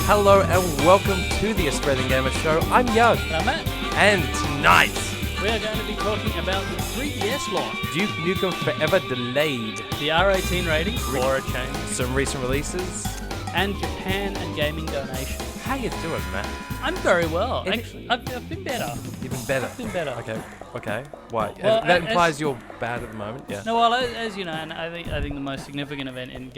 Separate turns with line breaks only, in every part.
Hello and welcome to the Australian Gamer Show. I'm Yug.
And I'm Matt.
And tonight,
we are going to be talking about the 3DS launch.
Duke Nukem Forever delayed.
The R18 rating for a change.
Some recent releases.
And Japan and gaming donation.
How you doing, Matt?
I'm very well, actually. I've been better.
You've been better?
I've been better.
Okay. Why?
Well,
that implies you're bad at the moment, yeah.
No, well, as you know, and I think the most significant event in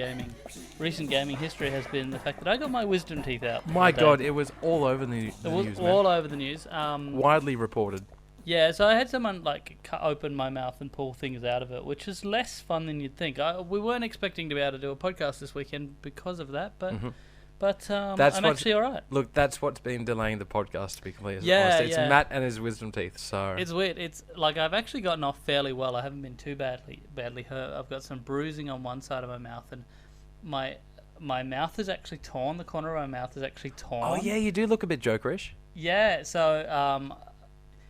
recent gaming history has been the fact that I got my wisdom teeth out.
My God, it was all over the news,
It was all over the news.
Widely reported.
Yeah, so I had someone cut open my mouth and pull things out of it, which is less fun than you'd think. We weren't expecting to be able to do a podcast this weekend because of that, but I'm actually all right.
Look, that's what's been delaying the podcast, to be completely
honest.
It's Matt and his wisdom teeth, so...
It's weird. It's like I've actually gotten off fairly well. I haven't been too badly hurt. I've got some bruising on one side of my mouth, and my mouth is actually torn. The corner of my mouth is actually torn.
Oh, yeah, you do look a bit jokerish.
Yeah, so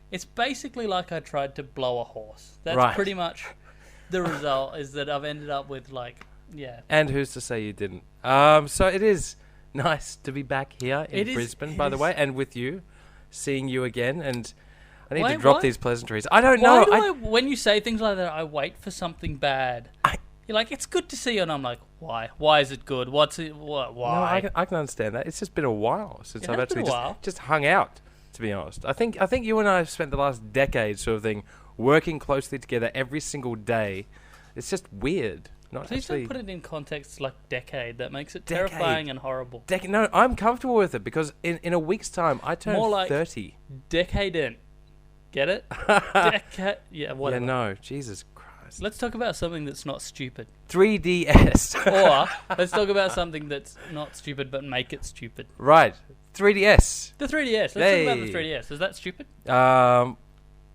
it's basically like I tried to blow a horse. That's
right.
Pretty much the result, is that I've ended up with,
And who's to say you didn't? So it is... nice to be back here in Brisbane, by the way, and with you, seeing you again. And I need to drop these pleasantries. I don't know.
When you say things like that, I wait for something bad. You're like, it's good to see you, and I'm like, why? Why is it good? What's it? Why?
No, I can understand that. It's just been a while since I've actually just hung out. To be honest, I think you and I have spent the last decade sort of thing working closely together every single day. It's just weird.
Please don't put it in context like decade. That makes it terrifying and horrible.
No, I'm comfortable with it because in a week's time I turn
more like
30.
Decadent. Get it? Yeah, whatever.
Yeah, no, Jesus Christ.
Let's talk about something that's not stupid.
3DS.
Or let's talk about something that's not stupid but make it stupid.
Right. 3DS.
The 3DS. Let's talk about the 3DS. Is that stupid?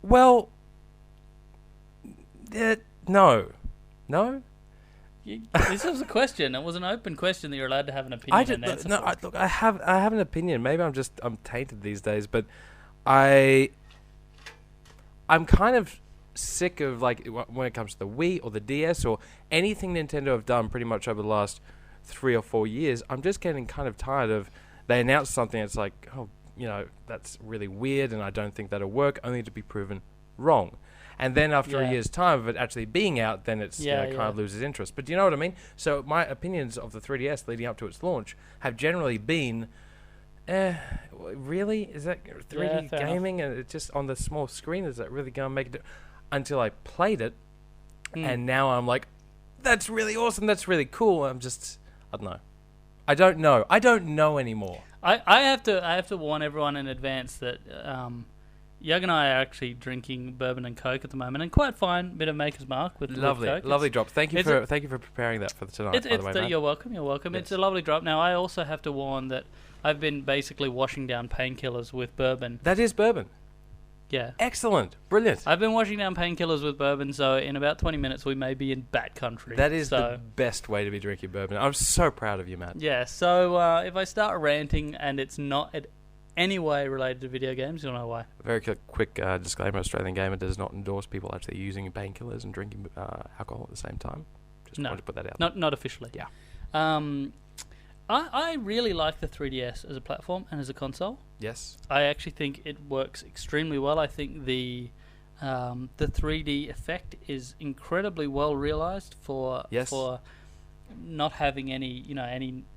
Well, no. No?
This was a question. It was an open question that you're allowed to have an opinion and answer.
Look, I have an opinion. Maybe I'm tainted these days, but I'm kind of sick of when it comes to the Wii or the DS or anything Nintendo have done pretty much over the last 3 or 4 years. I'm just getting kind of tired of they announce something. It's like, that's really weird, and I don't think that'll work, only to be proven wrong. And then after a year's time of it actually being out, then it's kind of loses interest. But do you know what I mean? So my opinions of the 3DS leading up to its launch have generally been, really? Is that 3D gaming? And it's just on the small screen? Is that really going to make it? Until I played it, and now I'm like, that's really awesome. That's really cool. I don't know. I don't know anymore.
I have to warn everyone in advance that... Yug and I are actually drinking bourbon and Coke at the moment, and quite fine bit of Maker's Mark with Coke.
Lovely drop. Thank you for preparing that for tonight. By the way,
you're welcome. Yes. It's a lovely drop. Now I also have to warn that I've been basically washing down painkillers with bourbon.
That is bourbon.
Yeah.
Excellent. Brilliant.
I've been washing down painkillers with bourbon, so in about 20 minutes we may be in bat country.
That is the best way to be drinking bourbon. I'm so proud of you, Matt.
Yeah. So if I start ranting and it's not at any way related to video games, you'll know why.
A very quick disclaimer: Australian Gamer does not endorse people actually using painkillers and drinking alcohol at the same time. Just wanted to put that out.
Not officially.
Yeah.
I really like the 3DS as a platform and as a console.
Yes.
I actually think it works extremely well. I think the 3D effect is incredibly well realized for not having any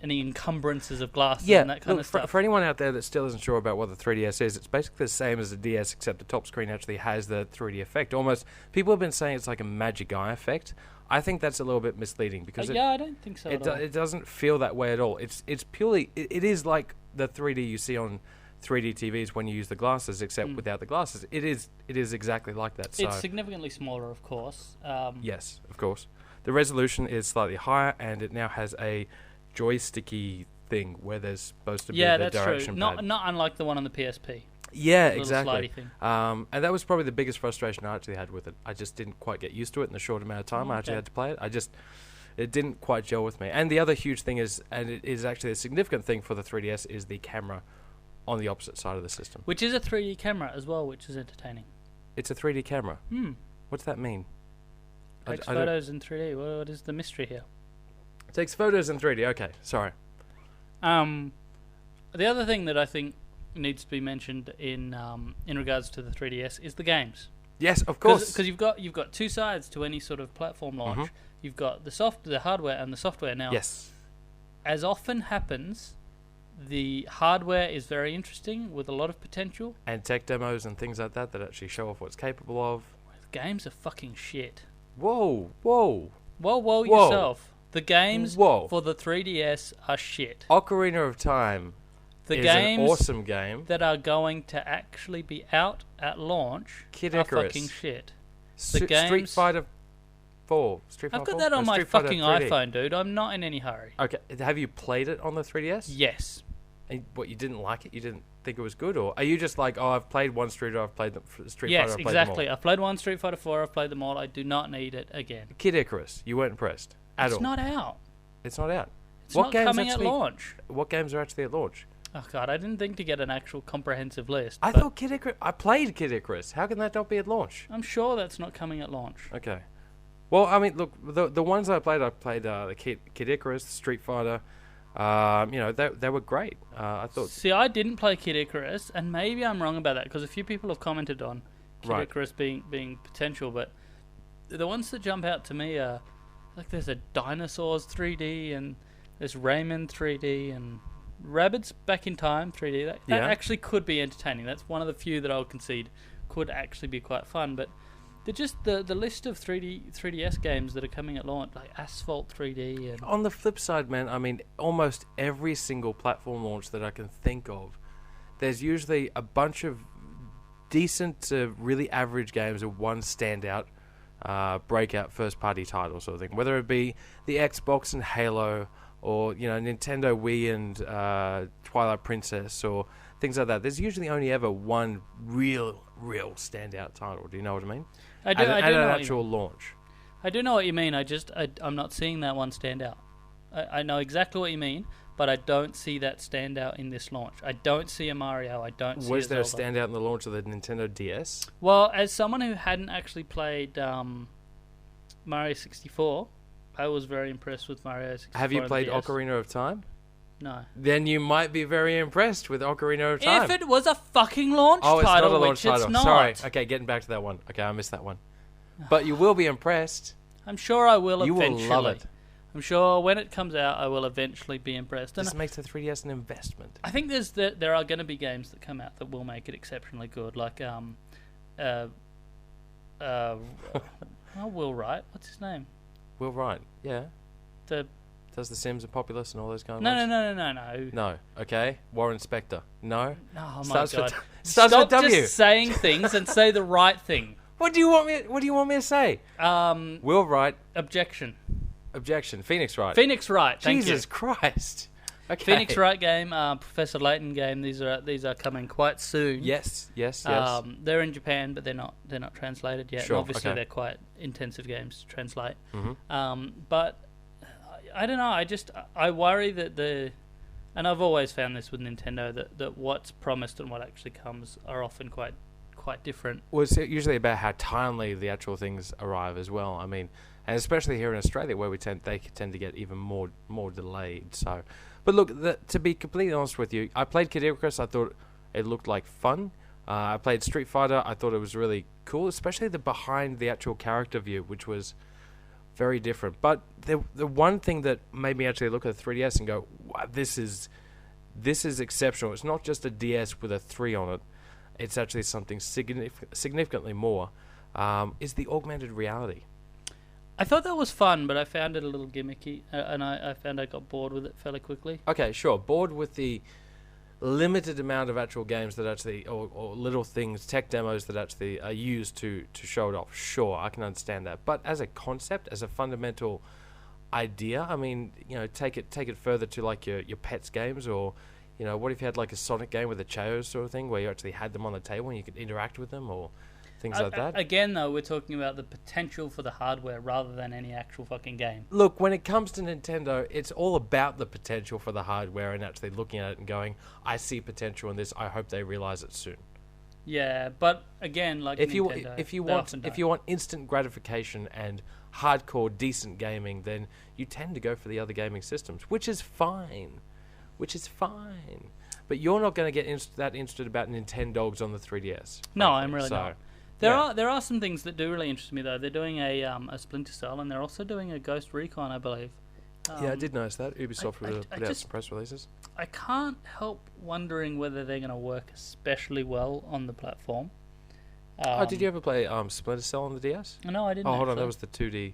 encumbrances of glasses and that kind of stuff.
For anyone out there that still isn't sure about what the 3DS is, it's basically the same as the DS, except the top screen actually has the 3D effect. Almost, people have been saying it's like a magic eye effect. I think that's a little bit misleading because
I don't think so.
It doesn't feel that way at all. It's purely it is like the 3D you see on 3D TVs when you use the glasses, except without the glasses. It is exactly like that.
It's significantly smaller, of course.
Yes, of course. The resolution is slightly higher, and it now has a joysticky thing where there's supposed to be the direction
pad.
Not
unlike the one on the PSP.
Yeah, exactly.
Thing.
And that was probably the biggest frustration I actually had with it. I just didn't quite get used to it in the short amount of time I actually had to play it. It didn't quite gel with me. And the other huge thing is, and it is actually a significant thing for the 3DS, is the camera on the opposite side of the system.
Which is a 3D camera as well, which is entertaining.
It's a 3D camera? What's that mean?
Takes photos in 3D. What is the mystery here?
Takes photos in 3D. Okay, sorry.
The other thing that I think needs to be mentioned in regards to the 3DS is the games.
Yes, of course.
Because you've got two sides to any sort of platform launch. Mm-hmm. You've got the hardware and the software. Now,
yes.
As often happens, the hardware is very interesting with a lot of potential.
And tech demos and things like that actually show off what's capable of.
The games are fucking shit.
Whoa.
Yourself. The games for the 3DS are shit.
Ocarina of Time is an awesome game.
That are going to actually be out at launch
Kid
are
Icarus.
fucking shit.
Street Fighter 4.
I've got that on my fucking iPhone, dude. I'm not in any hurry.
Okay, have you played it on the 3DS?
Yes.
And what, you didn't like it? You didn't think it was good? Or are you just like, I've played one Street, or I've played Street Fighter,
Yes, exactly. I've played one Street Fighter 4, I've played them all. I do not need it again.
Kid Icarus, you weren't impressed at all?
It's not out.
It's not out?
It's not coming at launch.
What games are actually at launch?
Oh, God, I didn't think to get an actual comprehensive list.
I thought Kid Icarus... I played Kid Icarus. How can that not be at launch?
I'm sure that's not coming at launch.
Okay. Well, I mean, look, the ones I played the Kid Icarus, Street Fighter. They were great. I thought.
See, I didn't play Kid Icarus, and maybe I'm wrong about that because a few people have commented on Kid Icarus being potential, but the ones that jump out to me are like there's a Dinosaurs 3D and there's Rayman 3D and Rabbids Back in Time 3D. That actually could be entertaining. That's one of the few that I'll concede could actually be quite fun, but. They're just the list of 3DS games that are coming at launch, like Asphalt 3D. And
on the flip side, man, I mean, almost every single platform launch that I can think of, there's usually a bunch of decent to really average games with one standout breakout first-party title sort of thing. Whether it be the Xbox and Halo, or Nintendo Wii and Twilight Princess, or things like that. There's usually only ever one real standout title. Do you know what I mean?
I do.
At an actual launch.
I do know what you mean. I'm not seeing that one stand out. I know exactly what you mean, but I don't see that stand out in this launch. I don't see a Mario. I don't see
Was there
Zelda.
a standout in the launch of the Nintendo DS?
Well, as someone who hadn't actually played Mario 64, I was very impressed with Mario 64.
Have you played Ocarina of Time?
No.
Then you might be very impressed with Ocarina of Time.
If it was a fucking launch title,
it's not a launch title.
It's not.
Sorry. Okay, getting back to that one. Okay, I missed that one. But you will be impressed.
I'm sure I will eventually.
You will love it.
I'm sure when it comes out, I will eventually be impressed.
This makes the 3DS an investment.
I think there are going to be games that come out that will make it exceptionally good, like Will Wright. What's his name?
Will Wright. Yeah. Does The Sims and Populous and all those kind of
No.
No. Okay. Warren Spector. No.
Oh my
Starts
God.
Starts
Stop
with W.
just saying things and say the right thing.
What do you want me to say? Will Wright.
Objection.
Phoenix Wright.
Phoenix Wright. Thank
Jesus
you.
Christ. Okay.
Phoenix Wright game, Professor Layton game. These are coming quite soon.
Yes.
They're in Japan, but they're not translated yet.
Sure,
And obviously,
okay.
they're quite intensive games to translate.
Mm-hmm.
But I don't know. I worry that and I've always found this with Nintendo that what's promised and what actually comes are often quite different.
Well, it's usually about how timely the actual things arrive as well. I mean, and especially here in Australia, where they tend to get even more delayed. So, but look, to be completely honest with you, I played Kid Icarus. I thought it looked like fun. I played Street Fighter. I thought it was really cool, especially the behind the actual character view, which was very different. But the one thing that made me actually look at the 3DS and go, wow, this is exceptional. It's not just a DS with a 3 on it. It's actually something significantly more, is the augmented reality.
I thought that was fun, but I found it a little gimmicky, and I found I got bored with it fairly quickly.
Okay, sure. Bored with the limited amount of actual games that actually, or little things, tech demos that actually are used to show it off. Sure, I can understand that. But as a concept, as a fundamental idea, I mean, take it further to like your pets games, or what if you had like a Sonic game with a Chaos sort of thing, where you actually had them on the table and you could interact with them, or things like that.
Again, though, we're talking about the potential for the hardware rather than any actual fucking game.
Look, when it comes to Nintendo, it's all about the potential for the hardware and actually looking at it and going, I see potential in this. I hope they realize it soon.
Yeah, but again, like
if
Nintendo,
if you want instant gratification and hardcore decent gaming, then you tend to go for the other gaming systems, which is fine. which is fine. But you're not going to get that interested about Nintendogs on the 3DS.
No, I'm really not. There are some things that do really interest me though. They're doing a Splinter Cell, and they're also doing a Ghost Recon, I believe.
Yeah, I did notice that. Ubisoft put out some press releases.
I can't help wondering whether they're going to work especially well on the platform.
Did you ever play Splinter Cell on the DS?
No, I didn't.
Oh, hold on, that was the 2D.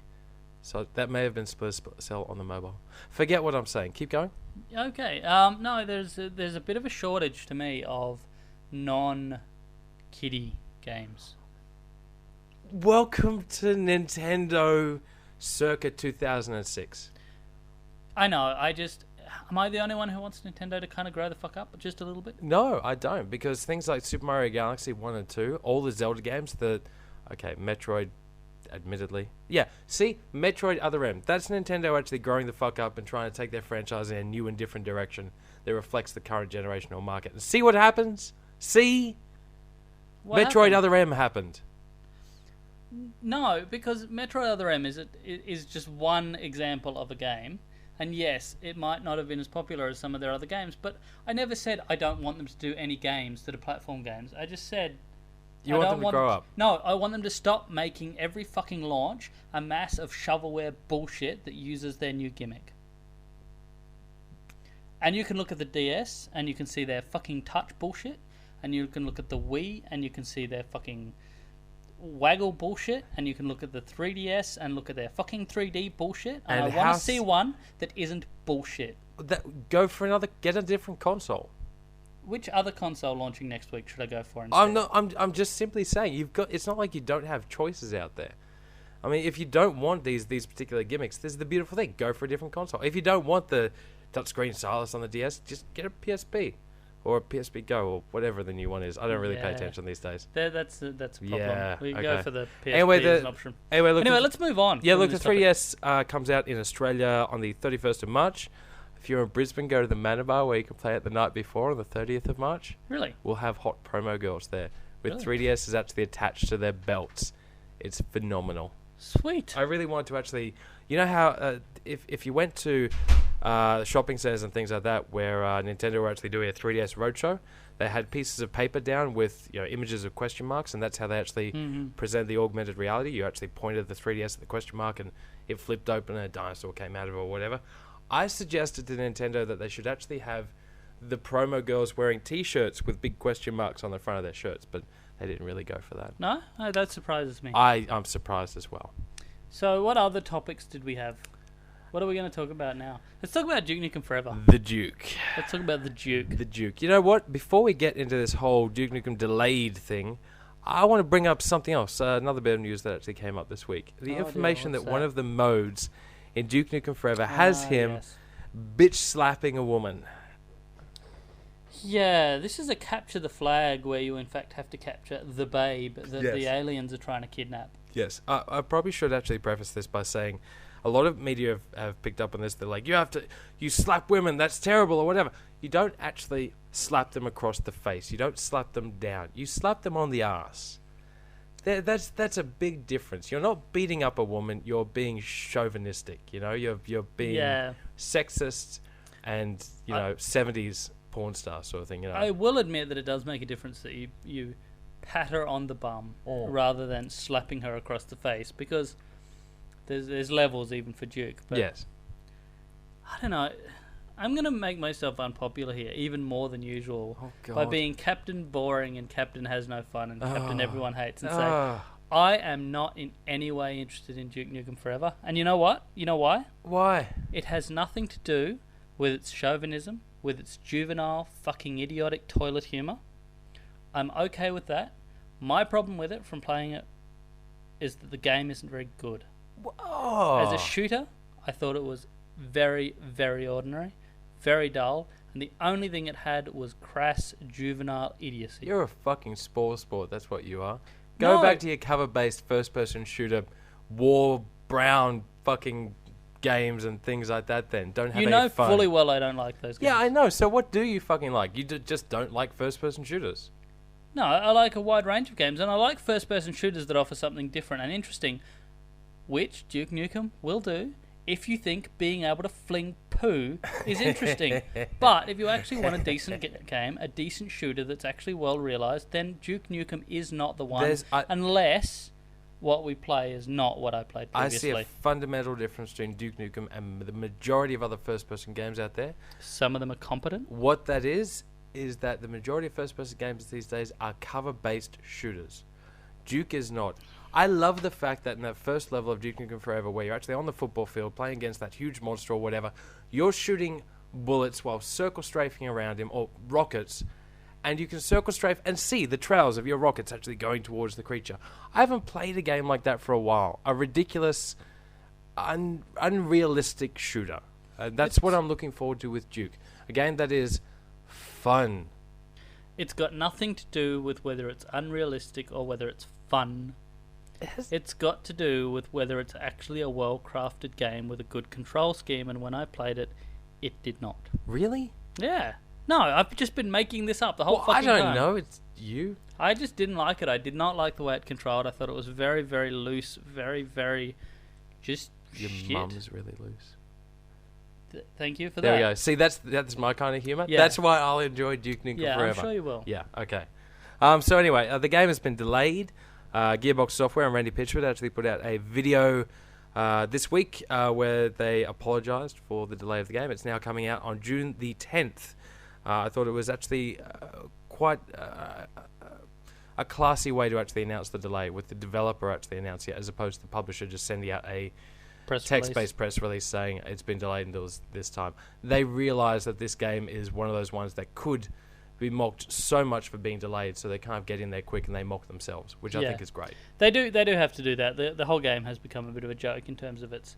So that may have been Splinter Cell on the mobile. Forget what I'm saying. Keep going.
Okay. No, there's a bit of a shortage to me of non-kiddie games.
Welcome to Nintendo circa 2006.
I know. Am I the only one who wants Nintendo to kind of grow the fuck up just a little bit?
No, I don't, because things like Super Mario Galaxy 1 and 2, all the Zelda games, Metroid, admittedly. Yeah, see? Metroid Other M. That's Nintendo actually growing the fuck up and trying to take their franchise in a new and different direction that reflects the current generational market. And see what happens? See?
What
Metroid
happened?
Other M happened.
No, because Metroid Other M is just one example of a game. And yes, it might not have been as popular as some of their other games, but I never said I don't want them to do any games that are platform games. I just said...
You want them to grow up?
No, I want them to stop making every fucking launch a mass of shovelware bullshit that uses their new gimmick. And you can look at the DS and you can see their fucking touch bullshit, and you can look at the Wii and you can see their fucking waggle bullshit, and you can look at the 3DS and look at their fucking 3D bullshit, and I want to see one that isn't bullshit.
Get a different console.
Which other console launching next week should I go for instead?
I'm just simply saying it's not like you don't have choices out there. I mean, if you don't want these particular gimmicks, this is the beautiful thing. Go for a different console. If you don't want the touchscreen stylus on the DS, just get a PSP. Or a PSP Go, or whatever the new one is. I don't really pay attention these days.
That's a problem.
Yeah,
we go for the PSP as an option.
Anyway,
let's move on.
Yeah, look, the 3DS comes out in Australia on the 31st of March. If you're in Brisbane, go to the Manor Bar where you can play it the night before on the 30th of March.
Really?
We'll have hot promo girls there. With 3DSs actually attached to their belts. It's phenomenal.
Sweet.
I really want to actually... You know how if you went to shopping centers and things like that where Nintendo were actually doing a 3DS roadshow, they had pieces of paper down with images of question marks, and that's how they actually presented the augmented reality. You actually pointed the 3DS at the question mark and it flipped open and a dinosaur came out of it or whatever. I suggested to Nintendo that they should actually have the promo girls wearing T-shirts with big question marks on the front of their shirts, but they didn't really go for that.
No, that surprises me.
I'm surprised as well.
So what other topics did we have? What are we going to talk about now? Let's talk about Duke Nukem Forever.
The Duke.
Let's talk about the Duke.
The Duke. You know what? Before we get into this whole Duke Nukem delayed thing, I want to bring up something else. Another bit of news that actually came up this week. The information that one of the modes in Duke Nukem Forever has him bitch slapping a woman.
Yeah, this is a capture the flag where you in fact have to capture the babe that the aliens are trying to kidnap.
Yes. I probably should actually preface this by saying a lot of media have picked up on this. They're like, you slap women, that's terrible or whatever. You don't actually slap them across the face. You don't slap them down. You slap them on the ass. That's a big difference. You're not beating up a woman. You're being chauvinistic. You're being sexist and 70s porn star sort of thing.
I will admit that it does make a difference that you pat her on the bum rather than slapping her across the face, because there's levels even for Duke. But
yes.
I don't know. I'm going to make myself unpopular here, even more than usual, by being Captain Boring and Captain Has No Fun and Captain Everyone Hates, and say, I am not in any way interested in Duke Nukem Forever. And you know what? You know why?
Why?
It has nothing to do with its chauvinism, with its juvenile, fucking idiotic toilet humour. I'm okay with that. My problem with it from playing it is that the game isn't very good. As a shooter, I thought it was very, very ordinary, very dull, and the only thing it had was crass juvenile idiocy.
You're a fucking sport, that's what you are. Go back to your cover-based first-person shooter, war, brown fucking games and things like that then. Don't have any fun.
Fully well I don't like those games.
Yeah, I know. So what do you fucking like? You just don't like first-person shooters?
No, I like a wide range of games, and I like first-person shooters that offer something different and interesting, which Duke Nukem will do if you think being able to fling poo is interesting. But if you actually want a decent game, a decent shooter that's actually well realised, then Duke Nukem is not the one, unless what we play is not what I played previously.
I see a fundamental difference between Duke Nukem and the majority of other first-person games out there.
Some of them are competent.
What that is that the majority of first-person games these days are cover-based shooters. Duke is not. I love the fact that in that first level of Duke Nukem Forever, where you're actually on the football field playing against that huge monster or whatever, you're shooting bullets while circle strafing around him, or rockets, and you can circle strafe and see the trails of your rockets actually going towards the creature. I haven't played a game like that for a while. A ridiculous, unrealistic shooter. That's what I'm looking forward to with Duke. A game that is fun.
It's got nothing to do with whether it's unrealistic or whether it's fun. It's got to do with whether it's actually a well-crafted game with a good control scheme, and when I played it, it did not.
Really?
Yeah. No, I've just been making this up the whole fucking time.
I don't know. It's you.
I just didn't like it. I did not like the way it controlled. I thought it was very, very loose, very, very just
Your
shit.
mum's really loose.
Thank you for
there
that.
There we go. See, that's my kind of humour.
Yeah.
That's why I'll enjoy Duke Nukem Forever.
I'm sure you will.
Yeah, okay. So anyway, the game has been delayed. Gearbox Software and Randy Pitchford actually put out a video this week where they apologised for the delay of the game. It's now coming out on June the 10th. I thought it was actually quite a classy way to actually announce the delay, with the developer actually announcing it as opposed to the publisher just sending out a text-based press release saying it's been delayed until this time. They realise that this game is one of those ones that could be mocked so much for being delayed, so they kind of get in there quick and they mock themselves, which I think is great.
They do have to do that. The whole game has become a bit of a joke in terms of its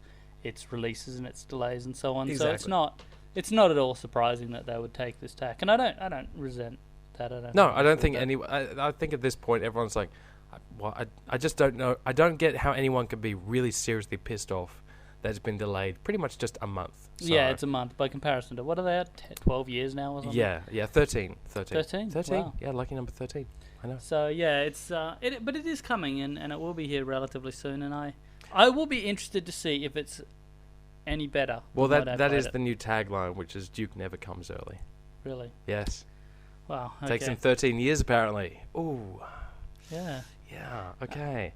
releases and its delays and so on.
Exactly.
So it's not at all surprising that they would take this tack, and I don't resent that.
I don't think I think at this point everyone's like, I just don't know. I don't get how anyone could be really seriously pissed off that it's been delayed pretty much just a month. So
yeah, it's a month by comparison to, what are they at, 12 years now or something?
Yeah, 13.
13? Wow.
Yeah, lucky number 13. I know.
So yeah, but it is coming, and it will be here relatively soon, and I will be interested to see if it's any better.
Well, that is the new tagline, which is Duke never comes early.
Really?
Yes.
Wow. Okay.
Takes him 13 years apparently. Ooh.
Yeah.
Yeah. Okay.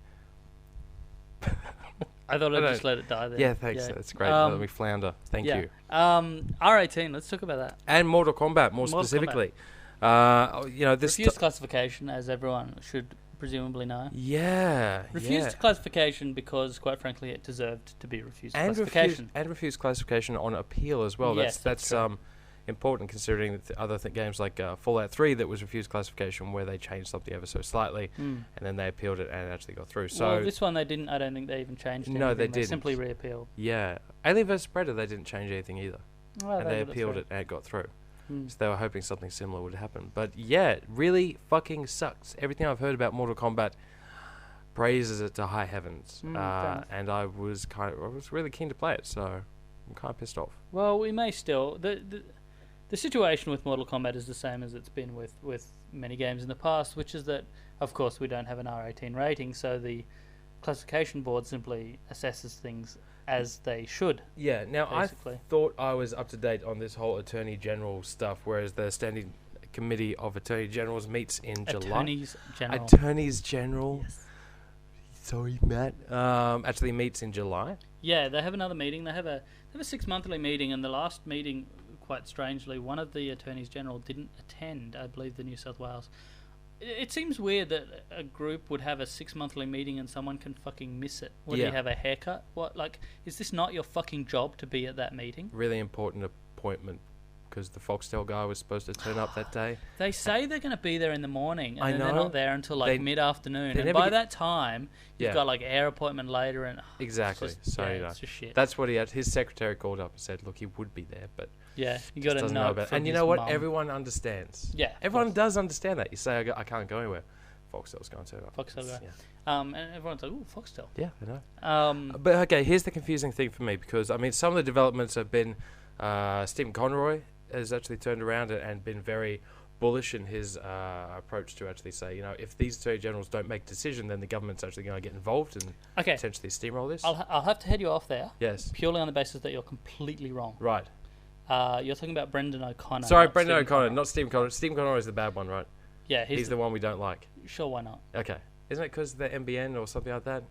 I thought I'd just let it die there.
Yeah, thanks. Yeah. That's great. Let me flounder. Thank you.
R18. Let's talk about that.
And Mortal Kombat, more specifically. This
refused classification, as everyone should presumably know.
Yeah.
Refused classification because, quite frankly, it deserved to be refused classification.
And refused classification on appeal as well.
Yes,
that's important, considering that the other games like Fallout 3 that was refused classification, where they changed something ever so slightly, and then they appealed it and it actually got through. So
this one they didn't. I don't think they even changed anything.
No, they
didn't.
They
simply reappealed.
Yeah. Alien vs Predator, they didn't change anything either.
Well,
and they appealed it and it got through. So they were hoping something similar would happen. But yeah, it really fucking sucks. Everything I've heard about Mortal Kombat praises it to high heavens. And I was really keen to play it, so I'm kind of pissed off.
Well, we may still... The situation with Mortal Kombat is the same as it's been with many games in the past, which is that, of course, we don't have an R18 rating, so the classification board simply assesses things as they should.
Yeah, now
basically.
I thought I was up to date on this whole Attorney General stuff, whereas the Standing Committee of Attorney Generals meets in July. Attorneys General.
Yes.
Sorry, Matt. Actually meets in July.
Yeah, they have another meeting. They have a 6-monthly meeting, and the last meeting, quite strangely, one of the Attorneys General didn't attend, I believe, the New South Wales. It seems weird that a group would have a 6-monthly meeting and someone can fucking miss it. Would he have a haircut? What? Like, is this not your fucking job to be at that meeting?
Really important appointment, because the Foxtel guy was supposed to turn up that day.
They say they're going to be there in the morning, and then they're not there until mid-afternoon. And by that time, you've got like air appointment later, and
exactly.
It's just shit.
That's what he had. His secretary called up and said, "Look, he would be there, but."
Yeah, you got to know about it.
And you know what? Everyone understands.
Yeah.
Everyone does understand that. You say, I can't go anywhere. Foxtel's going to turn up.
Foxtel guy. Yeah. And everyone's like, ooh, Foxtel.
Yeah, I know. But okay, here's the confusing thing for me, because, I mean, some of the developments have been... Stephen Conroy has actually turned around and been very bullish in his approach to actually say, if these attorney generals don't make a decision, then the government's actually going to get involved and potentially steamroll this.
I'll have to head you off there.
Yes.
Purely on the basis that you're completely wrong.
Right.
You're talking about Brendan O'Connor.
Sorry, Brendan O'Connor, not Stephen Connor. Stephen Connor is the bad one, right?
Yeah,
he's the one we don't like.
Sure, why not?
Okay. Isn't it because they're MBN or something like that?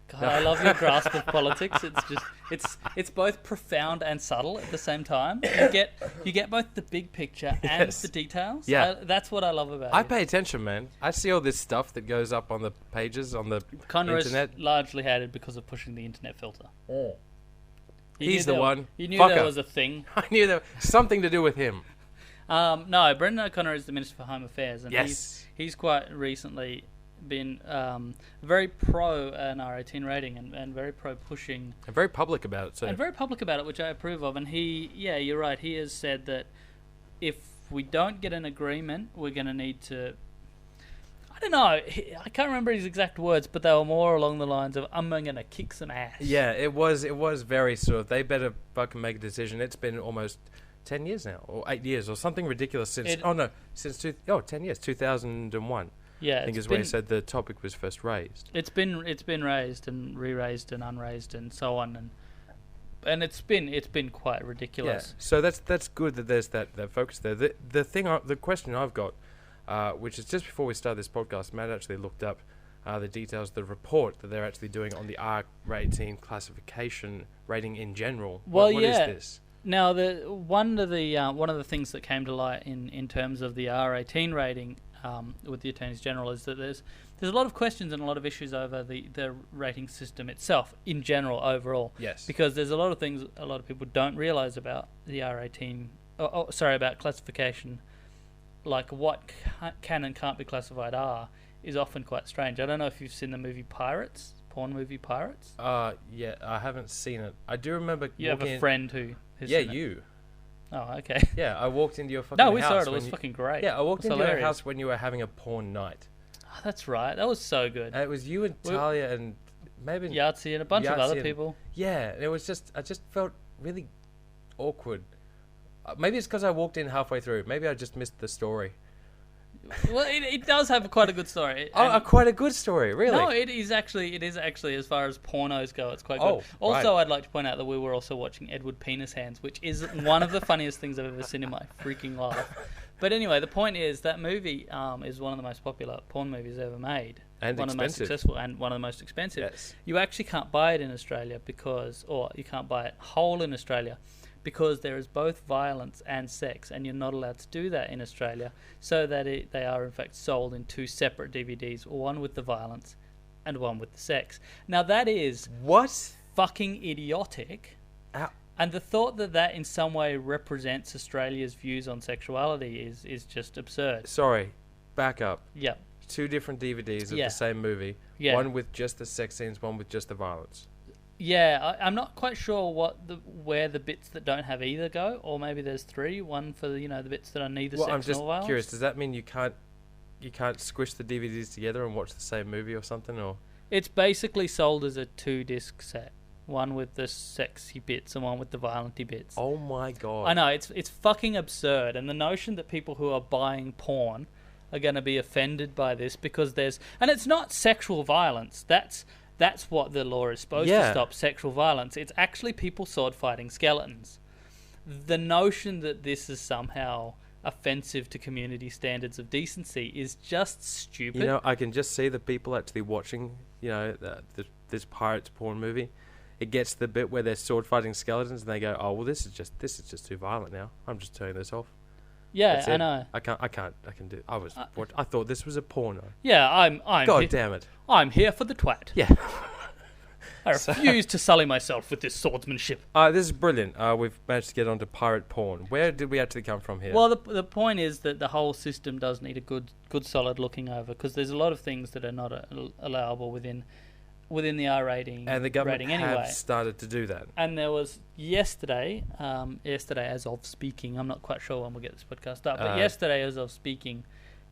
God, I love your grasp of politics. It's both profound and subtle at the same time. You get both the big picture and the details.
Yeah,
that's what I love about it.
I pay attention, man. I see all this stuff that goes up on the pages on the
Connor
internet.
Is largely hated because of pushing the internet filter.
Oh. He's the one.
You knew
Fucker.
there was a thing.
I knew there was something to do with him.
No, Brendan O'Connor is the Minister for Home Affairs, and he's quite recently been very pro an R18 rating and very pro pushing.
And very public about it, too.
And very public about it, which I approve of. And you're right, he has said that if we don't get an agreement, we're going to need to... I don't know, I can't remember his exact words, but they were more along the lines of, I'm going to kick some ass.
Yeah, it was very sort of, they better fucking make a decision. It's been almost 10 years now, or 8 years, or something ridiculous since... 10 years, 2001.
Yeah,
I think is where he said the topic was first raised. It's been
raised and re-raised and unraised and so on, and it's been quite ridiculous.
Yeah. So that's good that there's that focus there. The question I've got, which is just before we start this podcast, Matt actually looked up the details, the report that they're actually doing on the R18 classification rating in general.
Well,
what is this?
Now, one of the things that came to light in terms of the R18 rating with the Attorneys General is that there's a lot of questions and a lot of issues over the rating system itself in general overall.
Yes.
Because there's a lot of things a lot of people don't realise about the R18, about classification, like what can and can't be classified R is often quite strange. I don't know if you've seen the movie Pirates, porn movie Pirates.
Yeah, I haven't seen it. I do remember.
You have a friend who has seen
you.
It. Oh, okay.
Yeah, I walked into your fucking house.
No, we saw it. It was fucking great.
Yeah, I walked into your house when you were having a porn night.
Oh, that's right. That was so good.
And it was you and Talia and maybe
Yahtzee and a bunch of other people.
Yeah, and it was I just felt really awkward. Maybe it's because I walked in halfway through. Maybe I just missed the story.
Well, it does have quite a good story.
Quite a good story, really.
No, it is actually as far as pornos go, it's quite good. Also, right. I'd like to point out that we were also watching Edward Penis Hands, which is one of the funniest things I've ever seen in my freaking life. But anyway, the point is that movie is one of the most popular porn movies ever made.
And
one
expensive.
of the most successful and one of the most expensive.
Yes.
You actually can't buy it in Australia or you can't buy it whole in Australia because there is both violence and sex, and you're not allowed to do that in Australia, so that they are in fact sold in two separate DVDs, one with the violence and one with the sex. Now that is fucking idiotic.
Ow.
And the thought that in some way represents Australia's views on sexuality is just absurd.
Sorry, back up.
Yep.
2 different DVDs of the same movie.
Yeah.
One with just the sex scenes, one with just the violence.
Yeah, I'm not quite sure where the bits that don't have either go, or maybe there's 3. One for the bits that are neither sex nor violence.
I'm just curious. Does that mean you can't squish the DVDs together and watch the same movie or something? Or
it's basically sold as a 2-disc set. One with the sexy bits and one with the violent bits.
Oh my god!
I know it's fucking absurd, and the notion that people who are buying porn are going to be offended by this because and it's not sexual violence. That's what the law is supposed to stop, sexual violence. It's actually people sword-fighting skeletons. The notion that this is somehow offensive to community standards of decency is just stupid.
I can just see the people actually watching, this pirates porn movie. It gets to the bit where they're sword-fighting skeletons, and they go, "Oh, well, this is just too violent now. I'm just turning this off."
Yeah, I know.
I can do. I thought this was a porno.
Yeah, I'm.
God damn it!
I'm here for the twat.
Yeah.
I refuse to sully myself with this swordsmanship.
This is brilliant. We've managed to get onto pirate porn. Where did we actually come from here?
Well, the point is that the whole system does need a good solid looking over, because there's a lot of things that are not allowable within the R rating.
And the government
rating anyway.
have started to do that.
And there was yesterday as of speaking, I'm not quite sure when we'll get this podcast up, but yesterday as of speaking...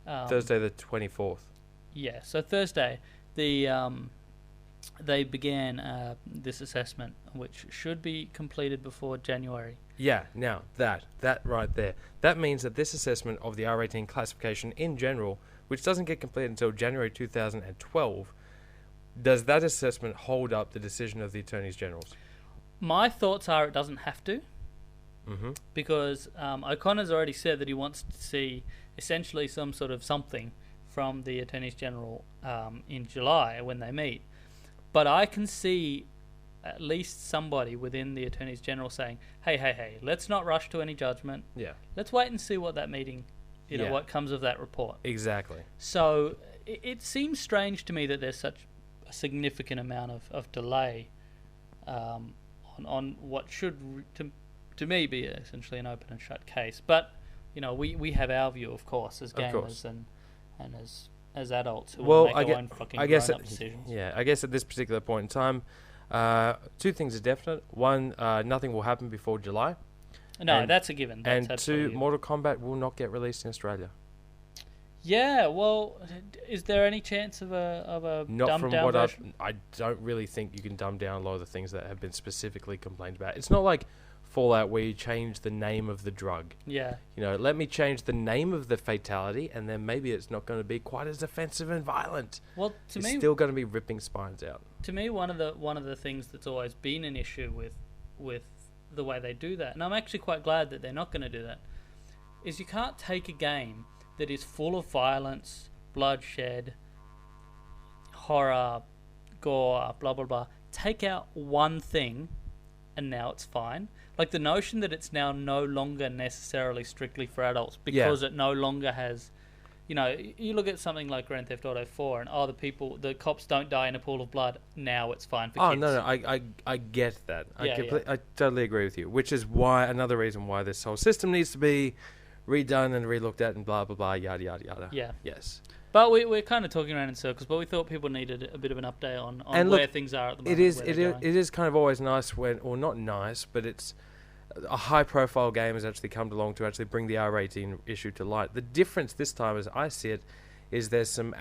Thursday the 24th.
Yeah, so Thursday, the they began this assessment, which should be completed before January.
Yeah, now that right there, that means that this assessment of the R18 classification in general, which doesn't get completed until January 2012, does that assessment hold up the decision of the Attorneys Generals?
My thoughts are it doesn't have to, because O'Connor's already said that he wants to see essentially some sort of something from the Attorneys General in July when they meet. But I can see at least somebody within the Attorneys General saying, hey, let's not rush to any judgment.
Yeah.
Let's wait and see what that meeting, what comes of that report.
Exactly.
So it seems strange to me that there's such a significant amount of delay on what should, to me, be essentially an open and shut case. But, we have our view, of course, as gamers and as adults who want to make our own fucking grown-up decisions.
Yeah, I guess at this particular point in time, two things are definite. One, nothing will happen before July.
No, that's a given. That's
and two, Mortal Kombat will not get released in Australia.
Yeah, well, is there any chance of a
not
dumbed
from
down
what
version?
I don't really think you can dumb down a lot of the things that have been specifically complained about. It's not like Fallout where you change the name of the drug.
Yeah.
Let me change the name of the fatality, and then maybe it's not going to be quite as offensive and violent.
Well,
it's still going to be ripping spines out.
To me, one of the things that's always been an issue with the way they do that, and I'm actually quite glad that they're not going to do that, is you can't take a game that is full of violence, bloodshed, horror, gore, blah blah blah. Take out one thing, and now it's fine. Like the notion that it's now no longer necessarily strictly for adults because it no longer has, you look at something like Grand Theft Auto 4 and the cops don't die in a pool of blood. Now it's fine for kids.
Oh no, I get that. I totally agree with you. Which is another reason why this whole system needs to be redone and relooked at and blah blah blah yada yada yada.
Yeah.
Yes.
But we're kind of talking around in circles. But we thought people needed a bit of an update on where things are at the moment.
It is kind of always nice or not nice, but it's a high-profile game has actually come along to actually bring the R18 issue to light. The difference this time, as I see it, is there's some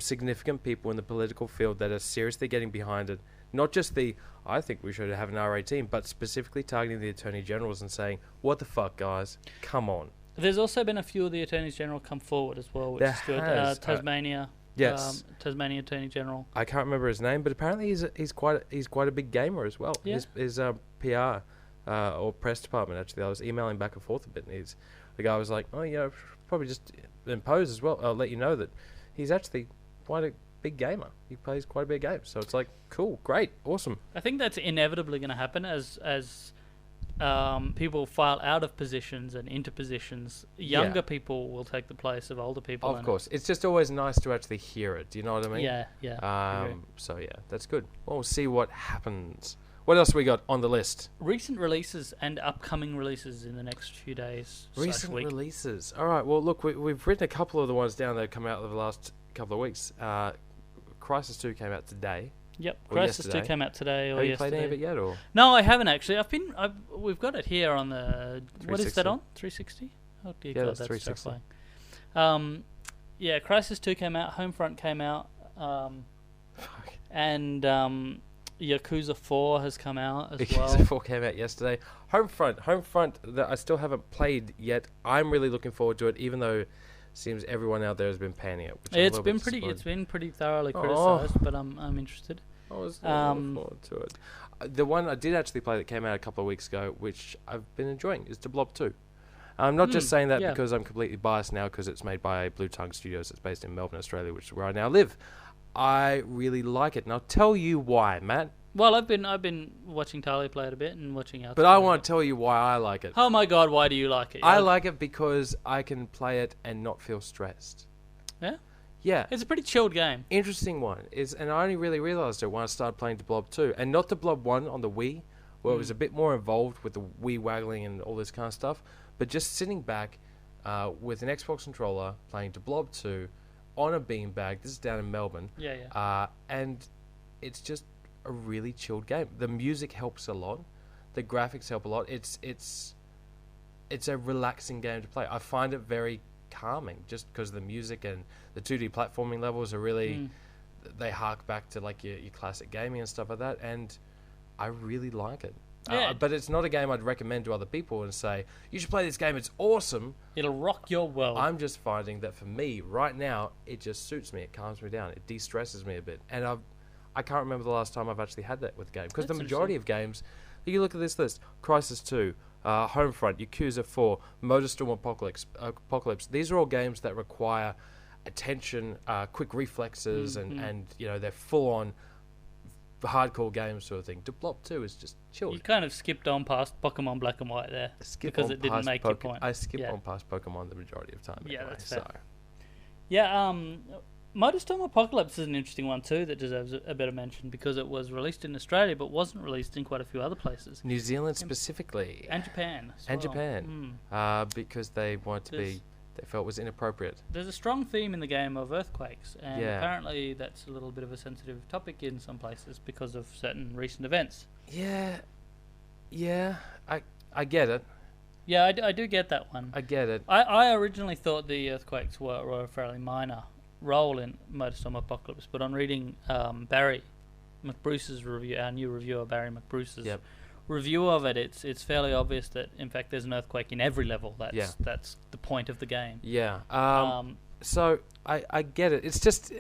significant people in the political field that are seriously getting behind it. Not just I think we should have an R18, but specifically targeting the Attorney Generals and saying, what the fuck, guys? Come on.
There's also been a few of the Attorneys General come forward as well, which is good. Tasmania.
Yes.
Tasmania Attorney General.
I can't remember his name, but apparently he's quite a big gamer as well.
Yeah.
His PR or press department, actually, I was emailing back and forth a bit, and the guy was like, oh, probably just impose as well. I'll let you know that he's actually quite a big gamer. He plays quite a bit of games. So it's like, cool, great, awesome.
I think that's inevitably going to happen as people file out of positions and into positions. Younger people will take the place of older people.
Of course. It's just always nice to actually hear it. Do you know what I mean?
Yeah.
So, yeah, that's good. Well, we'll see what happens. What else we got on the list?
Recent releases and upcoming releases in the next few days.
Recent releases. All right. Well, look, we've written a couple of the ones down that have come out over the last couple of weeks. Crisis 2 came out today.
Yep, Crisis 2 came out today or yesterday.
Have you played any of it yet? Or?
No, I haven't actually. We've got it here on the...
360.
What is that on? 360? Oh dear God, that's
360.
terrifying. Crisis 2 came out, Homefront came out, and Yakuza 4 has come out as well.
Yakuza 4 came out yesterday. Homefront that I still haven't played yet. I'm really looking forward to it, even though... Seems everyone out there has been panning it.
It's been pretty thoroughly criticised, but I'm interested.
I was looking forward to it. The one I did actually play that came out a couple of weeks ago, which I've been enjoying, is The Blob 2. I'm not just saying that because I'm completely biased now because it's made by Blue Tongue Studios. It's based in Melbourne, Australia, which is where I now live. I really like it, and I'll tell you why, Matt.
Well, I've been watching Talia play it a bit and watching out.
But I want to tell you why I like it.
Oh my God, why do you like it?
I like it because I can play it and not feel stressed.
Yeah?
Yeah.
It's a pretty chilled game.
Interesting one. And I only really realised it when I started playing The Blob 2. And not The Blob 1 on the Wii, where it was a bit more involved with the Wii waggling and all this kind of stuff. But just sitting back with an Xbox controller, playing The Blob 2 on a beanbag. This is down in Melbourne.
Yeah.
And it's just... a really chilled game. The music helps a lot. The graphics help a lot. It's a relaxing game to play. I find it very calming just because the music and the 2D platforming levels are really they hark back to like your classic gaming and stuff like that, and I really like it.
Yeah.
But it's not a game I'd recommend to other people and say, you should play this game, it's awesome.
It'll rock your world.
I'm just finding that for me, right now, it just suits me. It calms me down. It de-stresses me a bit. And I can't remember the last time I've actually had that with a game. Because the majority of games, you look at this list, Crysis 2, Homefront, Yakuza 4, Motorstorm Apocalypse. These are all games that require attention, quick reflexes, and they're full-on hardcore games sort of thing. Duplop 2 is just chill.
You kind of skipped on past Pokemon Black and White there because it didn't make your point.
I skip on past Pokemon the majority of time.
Yeah,
anyway,
that's fair. Yeah, Motorstorm Apocalypse is an interesting one too that deserves a bit of mention because it was released in Australia but wasn't released in quite a few other places.
New Zealand specifically.
And Japan.
Because they wanted to be... They felt was inappropriate.
There's a strong theme in the game of earthquakes, and apparently that's a little bit of a sensitive topic in some places because of certain recent events.
Yeah, I get it.
Yeah, I do get that one.
I get it.
I originally thought the earthquakes were a fairly minor role in Motorstorm Apocalypse, but on reading Barry McBruce's review, our new reviewer Barry McBruce's review of it, it's fairly obvious that in fact there's an earthquake in every level. That's the point of the game.
Yeah. So I get it. It's just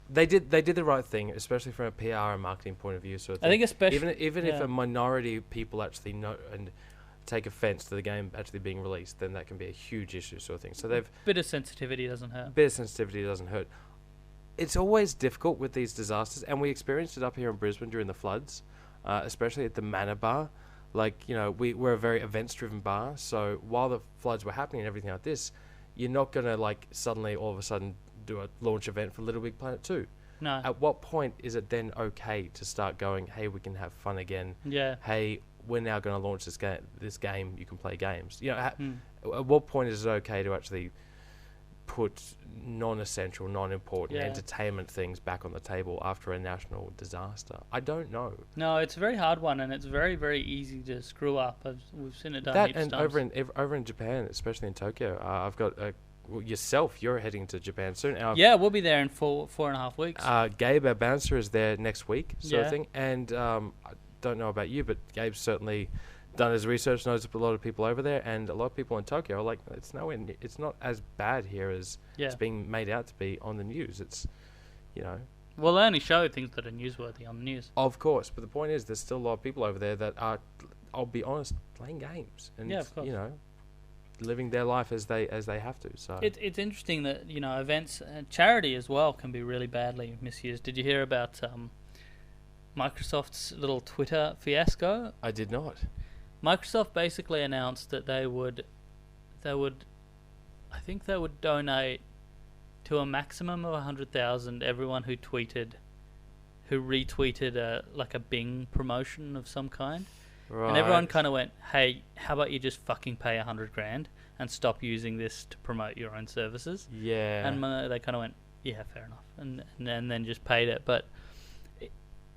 they did the right thing, especially from a PR and marketing point of view. Sort of thing.
I think especially
even if a minority of people actually know and take offence to the game actually being released, then that can be a huge issue, sort of thing. So
bit of sensitivity doesn't hurt.
It's always difficult with these disasters, and we experienced it up here in Brisbane during the floods. Especially at the Manor Bar. We're a very events-driven bar, so while the floods were happening and everything like this, you're not going to suddenly all of a sudden do a launch event for Little Big Planet 2.
No.
At what point is it then okay to start going, hey, we can have fun again?
Yeah.
Hey, we're now going to launch this game, you can play games. At what point is it okay to actually put non-essential, non-important entertainment things back on the table after a national disaster? I don't know. No,
it's a very hard one, and it's very, very easy to screw up. We've seen it done
that,
heaps
and
times.
over in Japan, especially in Tokyo, I've got yourself. You're heading to Japan soon.
We'll be there in 4.5 weeks.
Gabe, our bouncer, is there next week, sort of thing. And I don't know about you, but Gabe's certainly done his research, knows a lot of people over there, and a lot of people in Tokyo are like, it's not as bad here as it's being made out to be on the news. It's,
Well, they only show things that are newsworthy on the news.
Of course, but the point is, there's still a lot of people over there that are, I'll be honest, playing games and
of course.
Living their life as they have to. So
it's interesting that events, charity as well, can be really badly misused. Did you hear about Microsoft's little Twitter fiasco?
I did not.
Microsoft basically announced that they would donate to a maximum of 100,000 everyone who retweeted a Bing promotion of some kind.
Right.
And everyone kind of went, hey, how about you just fucking pay $100,000 and stop using this to promote your own services?
Yeah.
And they kind of went, yeah, fair enough. And then just paid it. But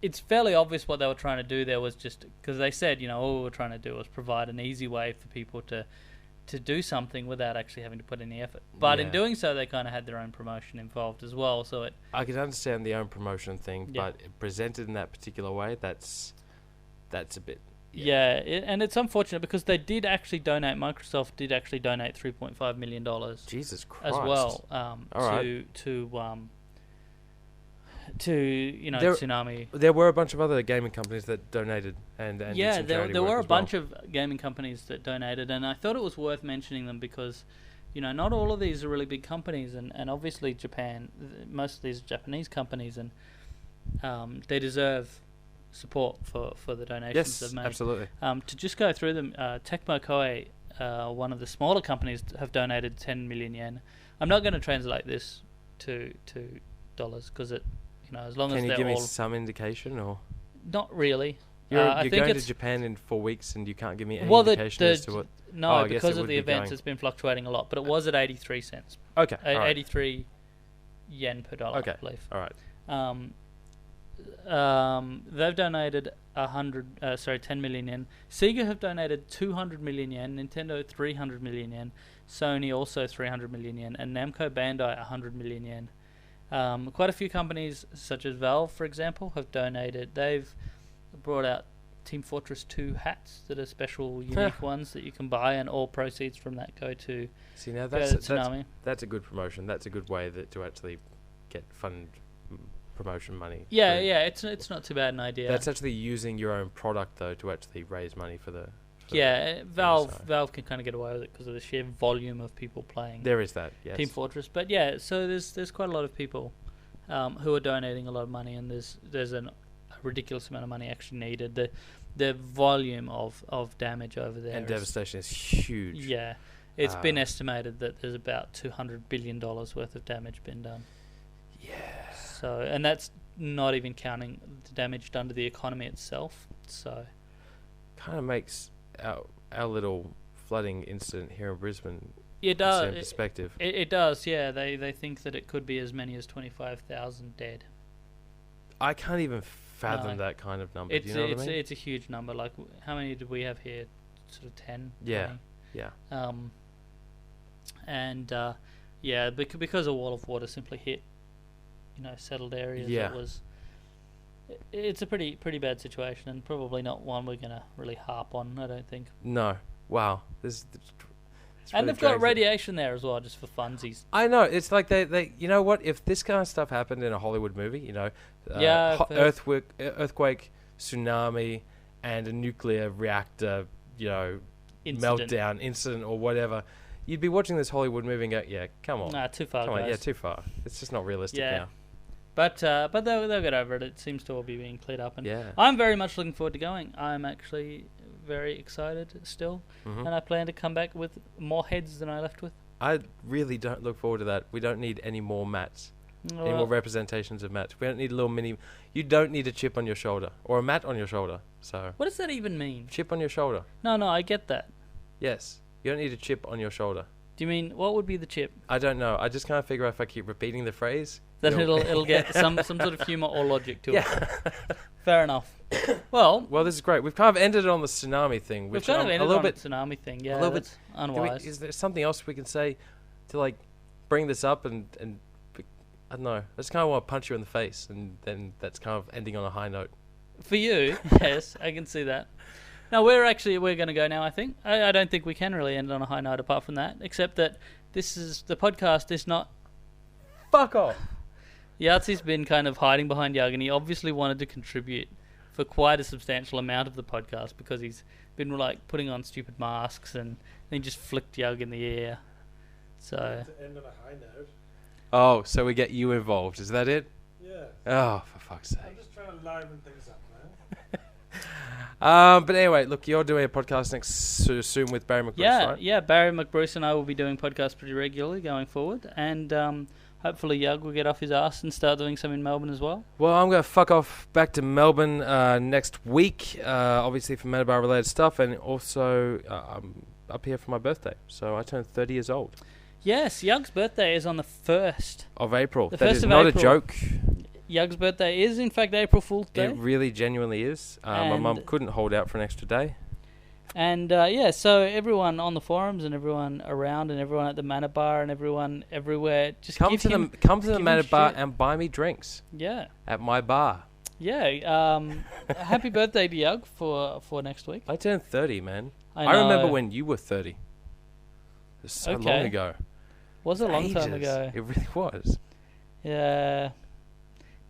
it's fairly obvious what they were trying to do there was just... Because they said, all we were trying to do was provide an easy way for people to do something without actually having to put any effort. But in doing so, they kind of had their own promotion involved as well. So
I can understand the own promotion thing, but presented in that particular way, that's a bit...
Yeah, and it's unfortunate because they did actually donate. Microsoft did actually donate $3.5 million.
Jesus Christ!
As well, to tsunami.
There were a bunch of other gaming companies that donated, and
there were a bunch of gaming companies that donated, and I thought it was worth mentioning them because, not all of these are really big companies, and obviously Japan, most of these are Japanese companies, and they deserve support for the donations they've made.
Yes, absolutely.
To just go through them, Tecmo Koei, one of the smaller companies, have donated 10 million yen. I'm not going to translate this to dollars because it, as long as they're all...
Can you give me some indication, or
not really?
You're going to Japan in 4 weeks, and you can't give me any indication as to what.
No, because of the events, it's been fluctuating a lot, but it was at 83 cents.
Okay,
83 yen per dollar, I believe.
All right.
They've donated 10 million yen. Sega have donated 200 million yen. Nintendo 300 million yen. Sony also 300 million yen, and Namco Bandai 100 million yen. Quite a few companies, such as Valve, for example, have donated. They've brought out Team Fortress 2 hats that are special, unique ones that you can buy, and all proceeds from that go to Tsunami.
That's a good promotion. That's a good way to actually get fund promotion money.
Yeah, it's not too bad an idea.
That's actually using your own product though to actually raise money for the.
Valve can kind of get away with it because of the sheer volume of people playing.
There is that, yes.
Team Fortress, but yeah, so there's quite a lot of people who are donating a lot of money, and there's a ridiculous amount of money actually needed. The volume of damage over there
and devastation is huge.
Yeah, it's been estimated that there's about $200 billion worth of damage been done.
Yeah.
So, and that's not even counting the damage done to the economy itself. So,
kind of makes our little flooding incident here in Brisbane
it does
in perspective.
It does, yeah. They think that it could be as many as 25,000 dead.
I can't even fathom that kind of number. Do you know what I mean?
It's a huge number. Like, how many did we have here? Sort of 10.
Yeah,
20?
yeah.
Because a wall of water simply hit, settled areas.
Yeah.
It's a pretty bad situation, and probably not one we're gonna really harp on. I don't think.
No. Wow.
And they've got radiation there as well, just for funsies.
I know. It's like they you know what? If this kind of stuff happened in a Hollywood movie, earthquake, tsunami, and a nuclear reactor, meltdown incident or whatever, you'd be watching this Hollywood movie and go, yeah, come on.
Nah, too far, guys.
Yeah, too far. It's just not realistic now.
But they'll get over it. It seems to all be being cleared up, and I'm very much looking forward to going. I'm actually very excited still, and I plan to come back with more heads than I left with.
I really don't look forward to that. We don't need any more mats, any more representations of mats. We don't need a little mini. You don't need a chip on your shoulder or a mat on your shoulder. So
what does that even mean?
Chip on your shoulder.
No, I get that.
Yes, you don't need a chip on your shoulder.
Do you mean what would be the chip?
I don't know. I just can't figure out if I keep repeating the phrase.
That it'll get some sort of humour or logic to it. Fair enough. Well,
this is great. We've kind of ended it on the tsunami thing.
We've kind of ended on the tsunami thing. Yeah, a little bit unwise.
Is there something else we can say to bring this up and I don't know. I just kind of want to punch you in the face, and then that's kind of ending on a high note.
For you, yes, I can see that. No, we're going to go now, I think. I don't think we can really end on a high note apart from that, except that the podcast is not...
Fuck off!
Yahtzee's been kind of hiding behind Yug, and he obviously wanted to contribute for quite a substantial amount of the podcast because he's been putting on stupid masks, and then he just flicked Yug in the air. So...
To end on a high note.
Oh, so we get you involved, is that it?
Yeah.
Oh, for fuck's sake.
I'm just trying to liven things up, man.
But anyway, look, you're doing a podcast next soon with Barry McBruce, right?
Yeah, Barry McBruce and I will be doing podcasts pretty regularly going forward, and hopefully Yug will get off his ass and start doing some in Melbourne as well.
Well, I'm going to fuck off back to Melbourne next week, obviously for Metabar related stuff, and also I'm up here for my birthday, so I turned 30 years old.
Yes, Yug's birthday is on the 1st
of April.
The
that
1st
is
of
not
April.
A joke.
Yug's birthday is, in fact, April Fool's Day.
It really genuinely is. My mum couldn't hold out for an extra day.
And, so everyone on the forums and everyone around and everyone at the Manor Bar and everyone everywhere, just come to the
Manor Bar and buy me drinks.
Yeah.
At my bar.
Yeah. Happy birthday to Yug for next week.
I turned 30, man.
I
remember when you were 30. It was so long ago.
Was a long time ago.
It really was.
Yeah.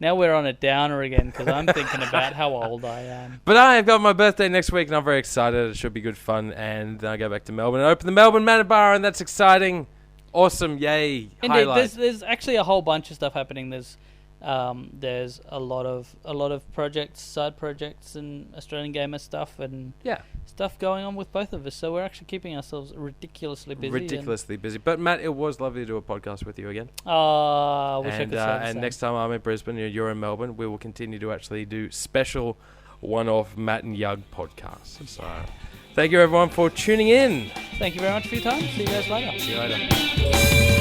Now we're on a downer again because I'm thinking about how old I am.
But I have got my birthday next week and I'm very excited. It should be good fun. And then I go back to Melbourne and open the Melbourne Manor Bar, and that's exciting. Awesome. Yay.
Indeed. There's actually a whole bunch of stuff happening. There's a lot of projects, side projects, and Australian Gamer stuff, and stuff going on with both of us. So we're actually keeping ourselves ridiculously busy.
But Matt, it was lovely to do a podcast with you again.
I wish I could say the
and
same.
next time I'm in Brisbane, you're in Melbourne, we will continue to actually do special one-off Matt and Yug podcasts. So thank you everyone for tuning in.
Thank you very much for your time. See you guys later.
See you later.